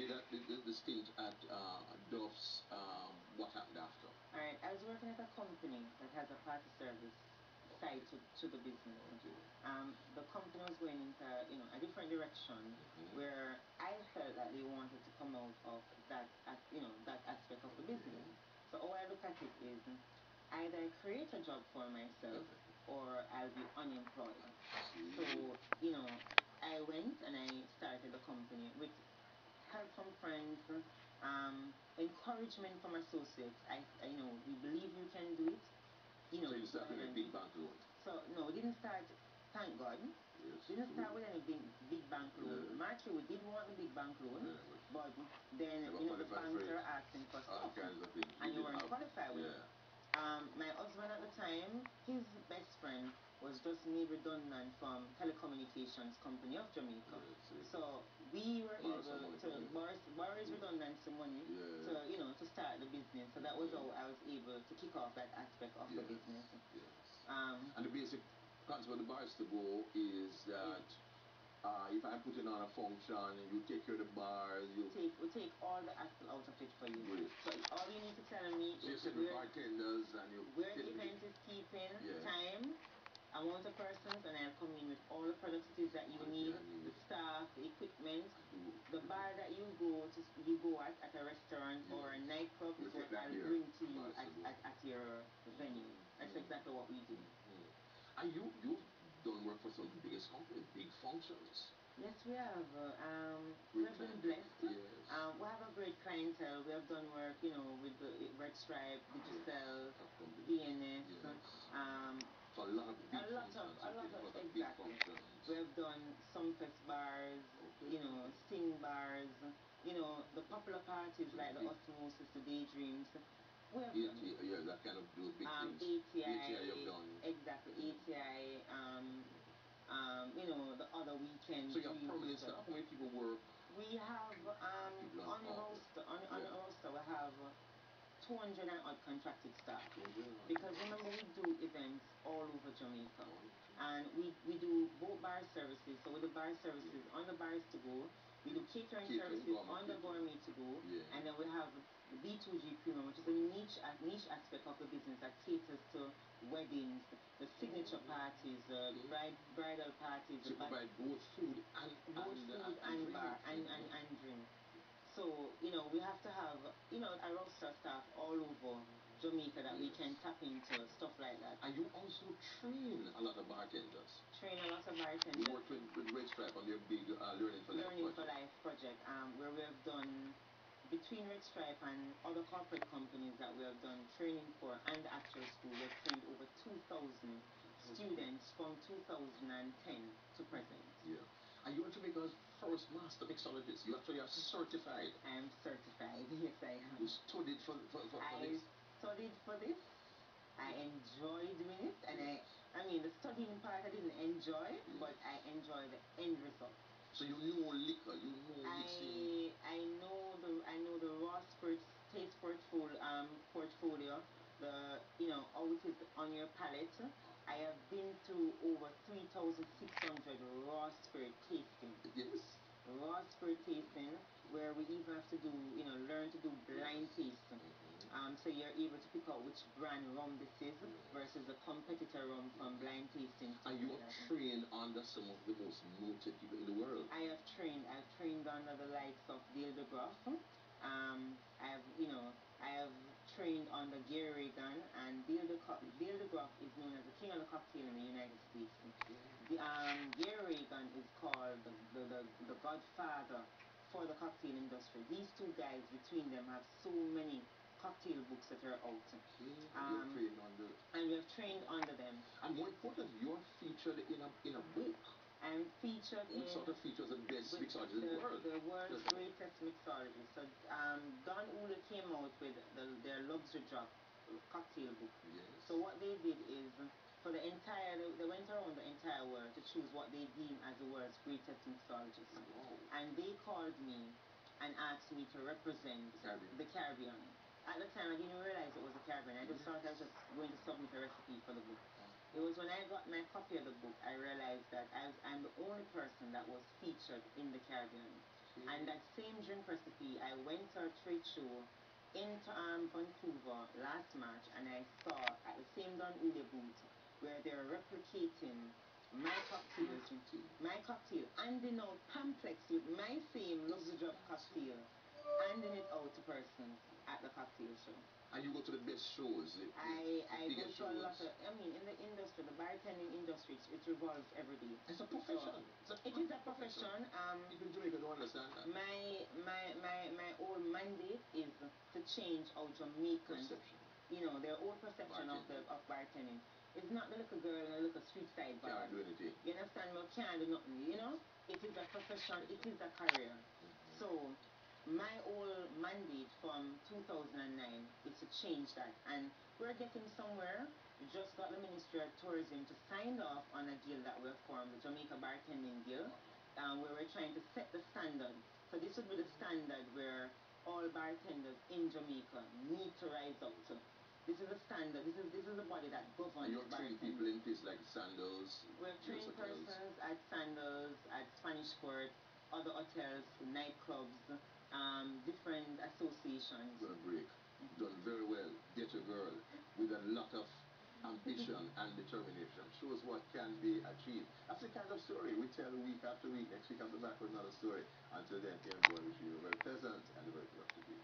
did the stage at Duff's, what happened after? Alright, I was working at a company that has a party service side to the business. Okay. The company was going into a different direction where I felt that they wanted to come out of that that aspect of the business. So how I look at it is either I create a job for myself or I'll be unemployed. So I went and I started the company with help from friends, encouragement from associates. We believe you can do it. So you started with a big bank loan? So no, we didn't start, thank God. Yes. We didn't start with any big bank loan. Actually, we did want a big bank loan, but then the banks are asking for stuff, and you weren't qualified with it. My husband at the time, his best friend was just made redundant from telecommunications company of Jamaica. So we were able to borrow his redundancy money to start the business. So that was how I was able to kick off that aspect of the business. And the basic concept of the bars to go is that if I'm putting on a function, you take care of the bars, we take all the hassle out of it for you. Great. So all you need to tell me is bartenders and where the event is keeping, time, amount of persons, and I'll come in with all the products that you need, the staff, the equipment, the bar that you go at a restaurant or a nightclub is what I'll bring to you at your venue. That's exactly what we do. And you've done work for some of the biggest companies, big functions. Yes, we have. We have been blessed. Yes. We have a great clientele. We have done work, with the Red Stripe, Digicel, DNS. So a lot of big functions. Exactly. We have done Sumfest bars, Sing bars, the popular parties like the Osmosis, the Daydreams. We have done that kind of do big things. ATI you've done. Exactly, ATI, the other weekends. So you have permanent staff, how many people work? We have, on roster, we have 200 and odd contracted staff. Because remember, we do events all over Jamaica. And we do both bar services. So with the bar services, on the bars to go, we do catering services on the gourmet to go. And then we have the B2G Premium, which is a niche aspect of the business that caters to weddings, the signature parties, bridal parties. So you provide both food and bar and drink. So, we have to have, a roster staff all over Jamaica that we can tap into, stuff like that. And you also train a lot of bartenders. Train a lot of bartenders. You work with Red Stripe on their big Learning for Life project, where we have done, between Red Stripe and other corporate companies that we have done training for, and the actual school, we have trained over 2,000 students from 2010 to present. Yeah. And you are Jamaica's first master mixologist. You actually are certified. I am certified, yes I am. You studied for this? I studied for this. I enjoy doing it. And I mean, the studying part I didn't enjoy, but I enjoy the end result. So you know liquor, you know mixing. I know the raw spirits taste portfolio, how it is on your palate. I have been through over 3,600 raw spirit tasting. Yes. Raw spirit tasting, where we even have to do, learn to do blind tasting. So you're able to pick out which brand rum this is versus the competitor rum from blind tasting. And you have trained under some of the most noted people in the world. I've trained under the likes of Dale DeGroff. I have trained under Gary Reagan, and Dale DeGroff is known as the king of the cocktail in the United States. Gary Reagan is called the godfather for the cocktail industry. These two guys, between them, have so many cocktail books that are out. And we have trained under them. And more important, you're featured in a book. I'm featured in... Which sort of features the best mixologist in the world? The world's greatest mixologist. So Don Ula came out with their luxury drop cocktail book. Yes. So what they did is, for the entire, they went around the entire world to choose what they deem as the world's greatest mixologist. Wow. And they called me and asked me to represent the Caribbean. At the time, I didn't realize it was the Caribbean. I just thought I was just going to submit a recipe for the book. It was when I got my copy of the book, I realized that I'm the only person that was featured in the Caribbean. And that same drink recipe, I went to a trade show in Vancouver last March, and I saw at the same Don Ule booth where they're replicating my cocktail, handing out pamphlets with my same Love the Drop cocktail, handing it out to persons at the cocktail show. And you go to the best shows. I go to a lot of, in the industry, the bartending industry, it revolves every day. It's a profession. So, it is a profession. People in Jamaica don't understand that. My whole mandate is to change how Jamaicans, their old perception of bartending. It's not the little girl in a little street side bar. Can't do anything. You understand? We can't do nothing, It is a profession, it is a career. So, my whole mandate from 2009 is to change that, and we're getting somewhere. We just got the Ministry of Tourism to sign off on a deal that we've formed, the Jamaica Bartending Deal, where we're trying to set the standard. So this would be the standard where all bartenders in Jamaica need to rise up to. This is a standard. This is the body that governs. And you're training people in places like Sandals. We're training persons at Sandals, at Spanish Court, other hotels, nightclubs, different associations. You're a break. Done very well. Get a girl with a lot of ambition and determination. Shows what can be achieved. That's the kind of story we tell week after week. Next week I'll be back with another story. Until then, I'm going to wish you a very pleasant and a very productive week.